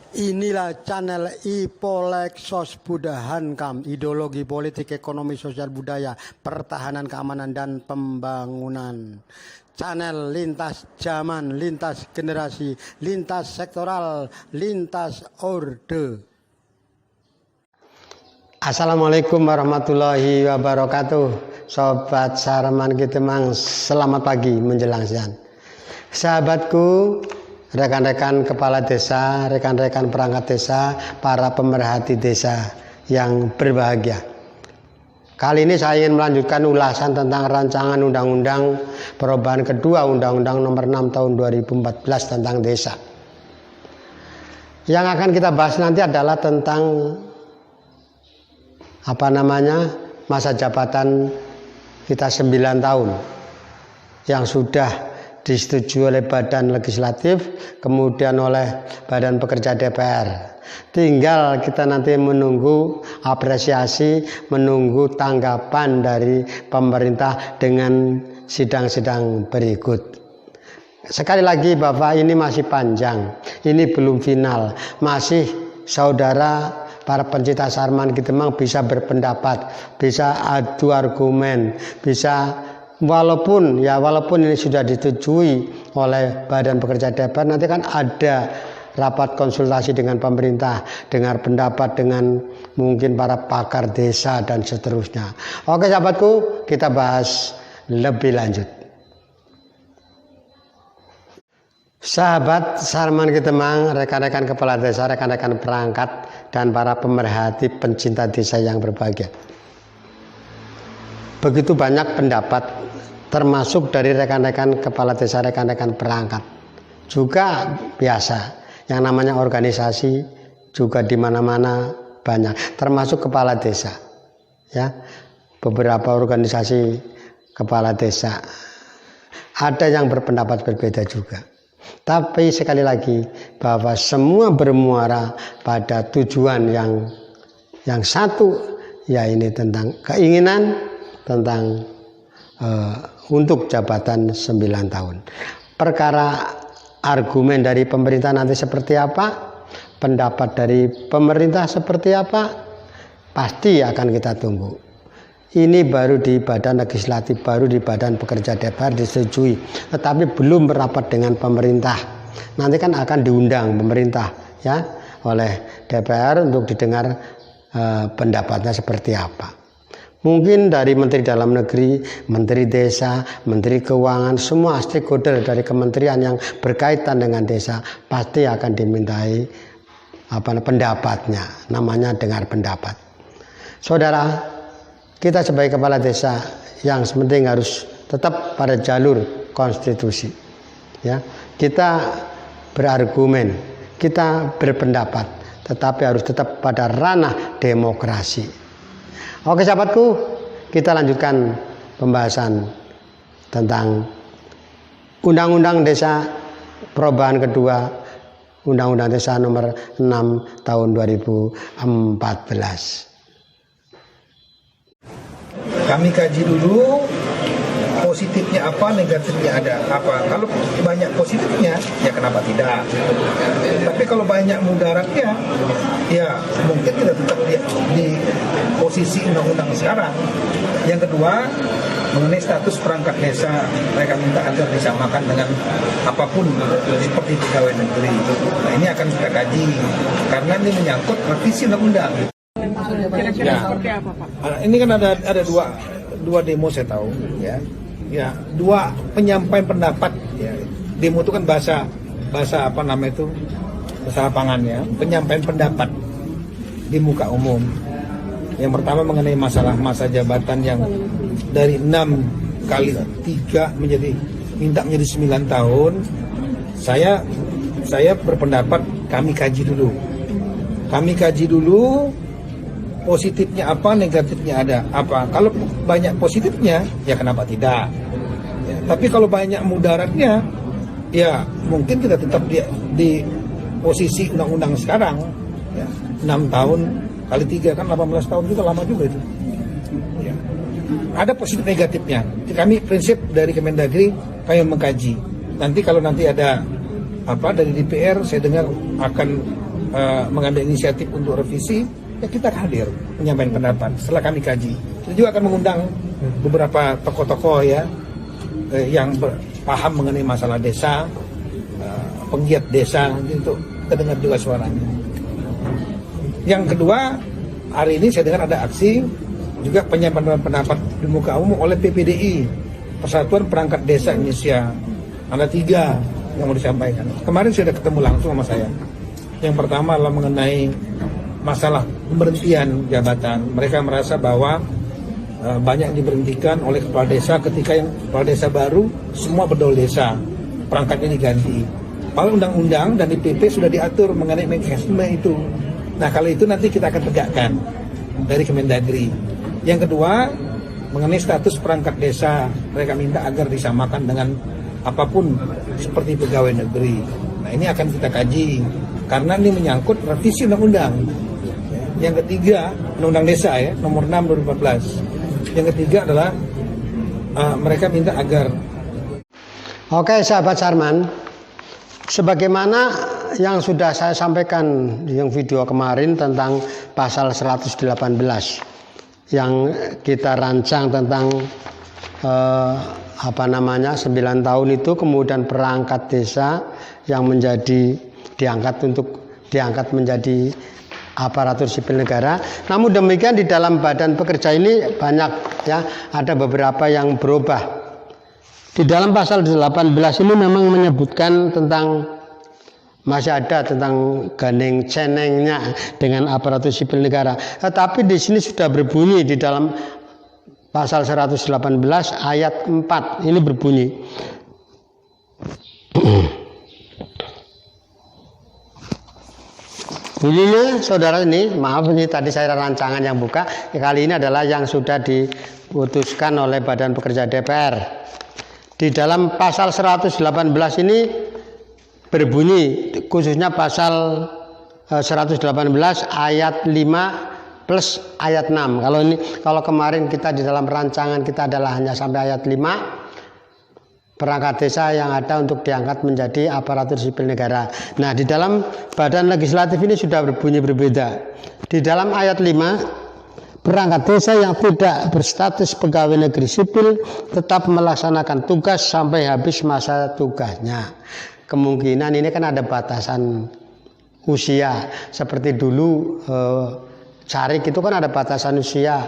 Inilah channel Ipolexos Budahankam, ideologi politik, ekonomi, sosial, budaya, pertahanan, keamanan, dan pembangunan. Channel lintas zaman, lintas generasi, lintas sektoral, lintas orde. Assalamualaikum warahmatullahi wabarakatuh. Sobat Sarman Kitemang, selamat pagi menjelang siang. Sahabatku, rekan-rekan kepala desa, rekan-rekan perangkat desa, para pemerhati desa yang berbahagia. Kali ini saya ingin melanjutkan ulasan tentang rancangan undang-undang perubahan kedua Undang-Undang Nomor 6 Tahun 2014 tentang desa. Yang akan kita bahas nanti adalah tentang masa jabatan kita 9 tahun yang sudah disetujui oleh Badan Legislatif, kemudian oleh Badan Pekerja DPR. Tinggal kita nanti menunggu apresiasi, menunggu tanggapan dari pemerintah dengan sidang-sidang berikut. Sekali lagi Bapak, ini masih panjang, ini belum final, masih saudara para pencinta Sarman Kitemang bisa berpendapat, bisa adu argumen, bisa walaupun ini sudah disetujui oleh Badan Pekerja DPR, nanti kan ada rapat konsultasi dengan pemerintah, dengar pendapat dengan mungkin para pakar desa dan seterusnya. Oke sahabatku, kita bahas lebih lanjut. Sahabat Sarman Kitemang, rekan-rekan kepala desa, rekan-rekan perangkat, dan para pemerhati pencinta desa yang berbahagia. Begitu banyak pendapat, termasuk dari rekan-rekan kepala desa, rekan-rekan perangkat. Juga biasa, yang namanya organisasi juga di mana-mana banyak, termasuk kepala desa. Ya, beberapa organisasi kepala desa ada yang berpendapat berbeda juga. Tapi sekali lagi bahwa semua bermuara pada tujuan yang satu, yaitu tentang keinginan tentang untuk jabatan 9 tahun. Perkara argumen dari pemerintah nanti seperti apa, pendapat dari pemerintah seperti apa, pasti akan kita tunggu. Ini baru di Badan Legislatif, baru di Badan Pekerja DPR disetujui, tetapi belum merapat dengan pemerintah. Nanti kan akan diundang pemerintah ya oleh DPR untuk didengar pendapatnya seperti apa. Mungkin dari Menteri Dalam Negeri, Menteri Desa, Menteri Keuangan, semua stakeholder dari kementerian yang berkaitan dengan desa pasti akan dimintai pendapatnya, namanya dengar pendapat. Saudara, kita sebagai kepala desa yang penting harus tetap pada jalur konstitusi. Ya, kita berargumen, kita berpendapat, tetapi harus tetap pada ranah demokrasi. Oke sahabatku, kita lanjutkan pembahasan tentang Undang-Undang Desa perubahan kedua Undang-Undang Desa Nomor 6 Tahun 2014. Kami kaji dulu positifnya apa, negatifnya ada apa. Kalau banyak positifnya, ya kenapa tidak? Tapi kalau banyak mudaratnya, ya mungkin kita tetap di posisi undang-undang sekarang. Yang kedua, mengenai status perangkat desa, mereka minta agar disamakan dengan apapun seperti pegawai negeri. Nah, ini akan kita kaji karena ini menyangkut revisi undang-undang. Kira-kira seperti apa, Pak? Ini kan ada dua demo saya tahu, ya, dua penyampaian pendapat. Ya. Demo itu kan bahasa apa namanya itu, bahasa lapangannya, penyampaian pendapat di muka umum. Yang pertama mengenai masalah masa jabatan yang dari 6 kali 3 minta menjadi 9 tahun. Saya berpendapat kami kaji dulu. Positifnya apa, negatifnya ada apa. Kalau banyak positifnya, ya kenapa tidak? Ya, tapi kalau banyak mudaratnya, ya mungkin kita tetap di posisi undang-undang sekarang. Ya, 6 tahun kali 3 kan 18 tahun juga, lama juga itu. Ya. Ada positif negatifnya. Kami prinsip dari Kemendagri, kami mengkaji. Nanti kalau nanti ada dari DPR, saya dengar akan mengambil inisiatif untuk revisi, ya kita hadir menyampaikan pendapat setelah kami kaji. Kita juga akan mengundang beberapa tokoh-tokoh ya yang paham mengenai masalah desa, penggiat desa, untuk kita dengar juga suaranya. Yang kedua, hari ini saya dengar ada aksi juga penyampaian pendapat di muka umum oleh PPDI, Persatuan Perangkat Desa Indonesia. Ada 3 yang mau disampaikan. Kemarin sudah ketemu langsung sama saya. Yang pertama adalah mengenai masalah pemberhentian jabatan. Mereka merasa bahwa banyak diberhentikan oleh kepala desa ketika yang kepala desa baru semua bedol desa, perangkatnya diganti. Kalau undang-undang dan di PP sudah diatur mengenai mekanisme itu. Nah, kalau itu nanti kita akan tegakkan dari Kemendagri. Yang kedua, mengenai status perangkat desa, mereka minta agar disamakan dengan apapun seperti pegawai negeri. Nah, ini akan kita kaji karena ini menyangkut revisi undang-undang. Yang ketiga, undang-undang desa ya, nomor 6 2014. Yang ketiga adalah mereka minta agar. Oke, sahabat Sarman, sebagaimana yang sudah saya sampaikan yang video kemarin tentang pasal 118 yang kita rancang tentang 9 tahun itu, kemudian perangkat desa yang diangkat menjadi aparatur sipil negara. Namun demikian di dalam badan pekerja ini banyak ya, ada beberapa yang berubah. Di dalam pasal 18 ini memang menyebutkan tentang masih ada tentang gandeng cenengnya dengan aparatur sipil negara. Tetapi di sini sudah berbunyi di dalam pasal 118 ayat 4 ini berbunyi. Bunyinya saudara ini, maaf ini tadi saya rancangan yang buka, kali ini adalah yang sudah diputuskan oleh Badan Pekerja DPR. Di dalam pasal 118 ini berbunyi, khususnya pasal 118 ayat 5 plus ayat 6. Kalau kemarin kita di dalam rancangan kita adalah hanya sampai ayat 5, perangkat desa yang ada untuk diangkat menjadi aparatur sipil negara. Nah, di dalam badan legislatif ini sudah berbunyi berbeda. Di dalam ayat 5, perangkat desa yang tidak berstatus pegawai negeri sipil tetap melaksanakan tugas sampai habis masa tugasnya. Kemungkinan ini kan ada batasan usia. Seperti dulu Carik itu kan ada batasan usia.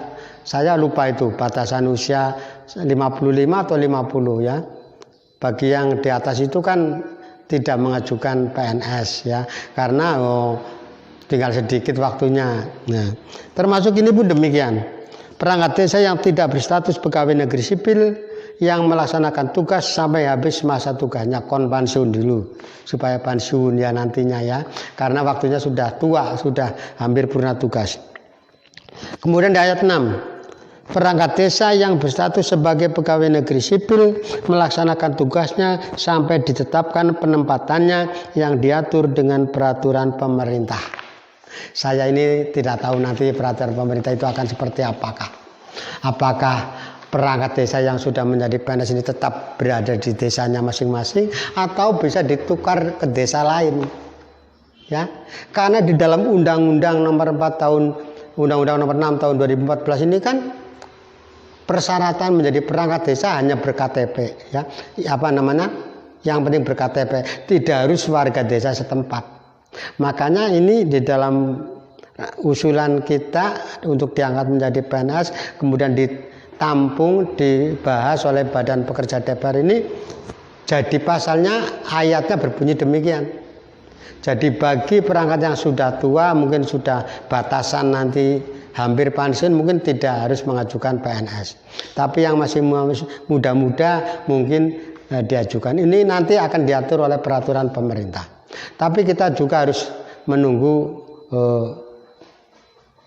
Saya lupa itu batasan usia 55 atau 50 ya. Bagi yang di atas itu kan tidak mengajukan PNS ya, karena tinggal sedikit waktunya. Nah, termasuk ini pun demikian. Perangkat desa yang tidak berstatus pegawai negeri sipil yang melaksanakan tugas sampai habis masa tugasnya, kon pensiun dulu supaya pensiun ya nantinya ya, karena waktunya sudah tua, sudah hampir purna tugas. Kemudian di ayat 6, perangkat desa yang berstatus sebagai pegawai negeri sipil melaksanakan tugasnya sampai ditetapkan penempatannya yang diatur dengan peraturan pemerintah. Saya ini tidak tahu nanti peraturan pemerintah itu akan seperti apakah. Apakah perangkat desa yang sudah menjadi PNS ini tetap berada di desanya masing-masing atau bisa ditukar ke desa lain. Ya. Karena di dalam Undang-Undang nomor 4 tahun Undang-Undang nomor 6 tahun 2014 ini kan persyaratan menjadi perangkat desa hanya ber-KTP ya. Yang penting ber-KTP, tidak harus warga desa setempat. Makanya ini di dalam usulan kita untuk diangkat menjadi PNS, kemudian ditampung, dibahas oleh Badan Pekerja DPR ini, jadi pasalnya ayatnya berbunyi demikian. Jadi bagi perangkat yang sudah tua, mungkin sudah batasan nanti hampir pensiun, mungkin tidak harus mengajukan PNS. Tapi yang masih muda-muda mungkin diajukan. Ini nanti akan diatur oleh peraturan pemerintah. Tapi kita juga harus menunggu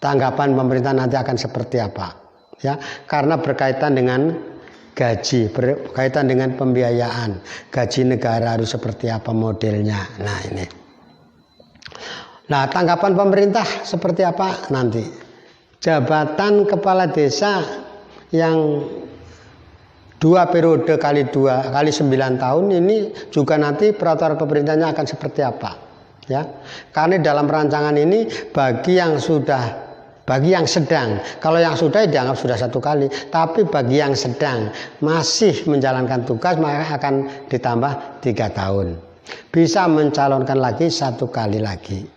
tanggapan pemerintah nanti akan seperti apa, ya, karena berkaitan dengan gaji, berkaitan dengan pembiayaan, gaji negara harus seperti apa modelnya. Nah ini, nah tanggapan pemerintah seperti apa nanti. Jabatan kepala desa yang 2 periode kali 9 tahun ini juga nanti peraturan pemerintahnya akan seperti apa Ya, karena dalam rancangan ini bagi yang sedang, kalau yang sudah dianggap sudah 1 kali, tapi bagi yang sedang masih menjalankan tugas maka akan ditambah 3 tahun. Bisa mencalonkan lagi 1 kali lagi.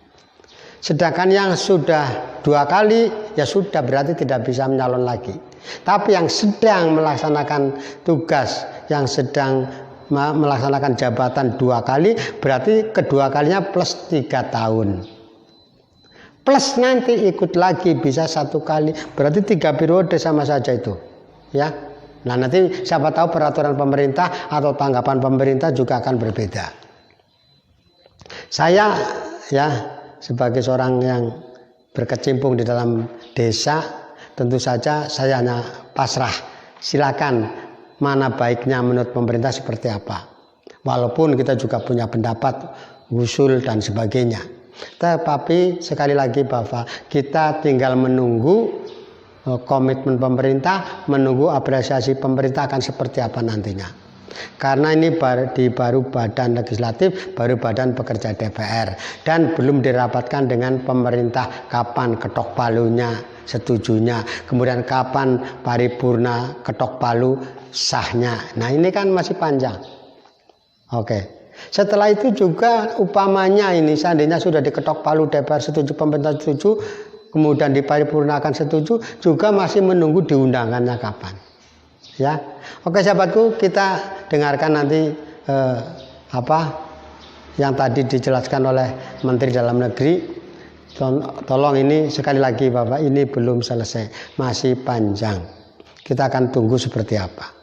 Sedangkan yang sudah 2 kali ya sudah, berarti tidak bisa mencalon lagi. Tapi yang sedang melaksanakan tugas, yang sedang melaksanakan jabatan 2 kali, berarti kedua kalinya plus 3 tahun. Plus nanti ikut lagi bisa 1 kali, berarti 3 periode sama saja itu. Ya. Nah, nanti siapa tahu peraturan pemerintah atau tanggapan pemerintah juga akan berbeda. Saya ya sebagai seorang yang berkecimpung di dalam desa, tentu saja saya hanya pasrah. Silakan mana baiknya menurut pemerintah seperti apa. Walaupun kita juga punya pendapat, usul dan sebagainya. Tetapi sekali lagi Bapak, kita tinggal menunggu komitmen pemerintah, menunggu apresiasi pemerintah akan seperti apa nantinya. Karena ini baru badan legislatif, baru badan pekerja DPR, dan belum dirapatkan dengan pemerintah kapan ketok palunya, setujunya, kemudian kapan paripurna ketok palu sahnya. Nah, ini kan masih panjang. Oke. Setelah itu juga upamanya ini seandainya sudah diketok palu DPR setuju, pemerintah setuju, kemudian diparipurnakan setuju, juga masih menunggu diundangannya kapan. Ya. Oke sahabatku, kita dengarkan nanti apa yang tadi dijelaskan oleh Menteri Dalam Negeri. Tolong ini sekali lagi Bapak, ini belum selesai, masih panjang. Kita akan tunggu seperti apa.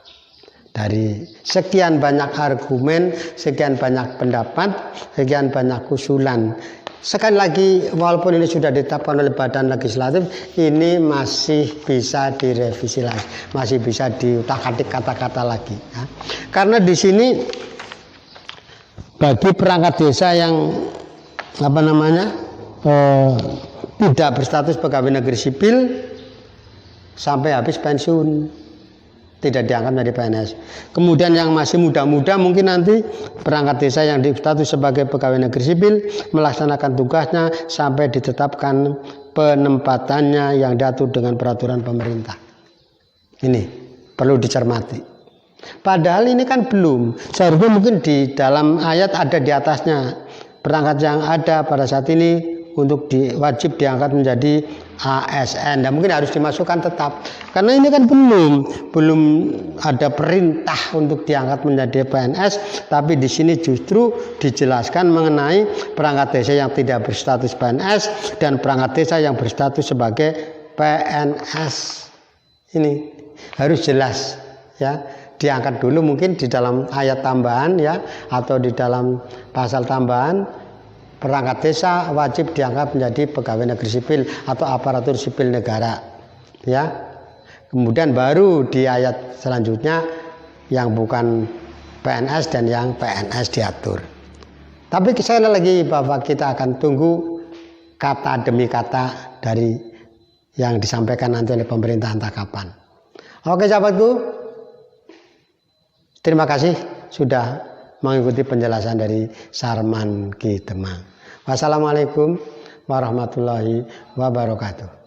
Dari sekian banyak argumen, sekian banyak pendapat, sekian banyak usulan. Sekali lagi, walaupun ini sudah ditetapkan oleh badan legislatif, ini masih bisa direvisi lagi, masih bisa diutak-atik kata-kata lagi. Ya. Karena di sini bagi perangkat desa yang tidak berstatus pegawai negeri sipil sampai habis pensiun, tidak diangkat menjadi PNS. Kemudian yang masih muda-muda mungkin nanti perangkat desa yang berstatus sebagai pegawai negeri sipil melaksanakan tugasnya sampai ditetapkan penempatannya yang diatur dengan peraturan pemerintah. Ini perlu dicermati. Padahal ini kan belum. Seharusnya mungkin di dalam ayat ada di atasnya. Perangkat yang ada pada saat ini untuk wajib diangkat menjadi ASN, dan mungkin harus dimasukkan tetap, karena ini kan belum ada perintah untuk diangkat menjadi PNS, tapi di sini justru dijelaskan mengenai perangkat desa yang tidak berstatus PNS dan perangkat desa yang berstatus sebagai PNS. Ini harus jelas ya, diangkat dulu mungkin di dalam ayat tambahan ya, atau di dalam pasal tambahan. Perangkat desa wajib diangkat menjadi pegawai negeri sipil atau aparatur sipil negara, ya. Kemudian baru di ayat selanjutnya yang bukan PNS dan yang PNS diatur. Tapi sekali lagi Bapak, kita akan tunggu kata demi kata dari yang disampaikan nanti oleh pemerintah entah kapan. Oke sahabatku, terima kasih sudah mengikuti penjelasan dari Sarman Ki Demang. Wassalamualaikum warahmatullahi wabarakatuh.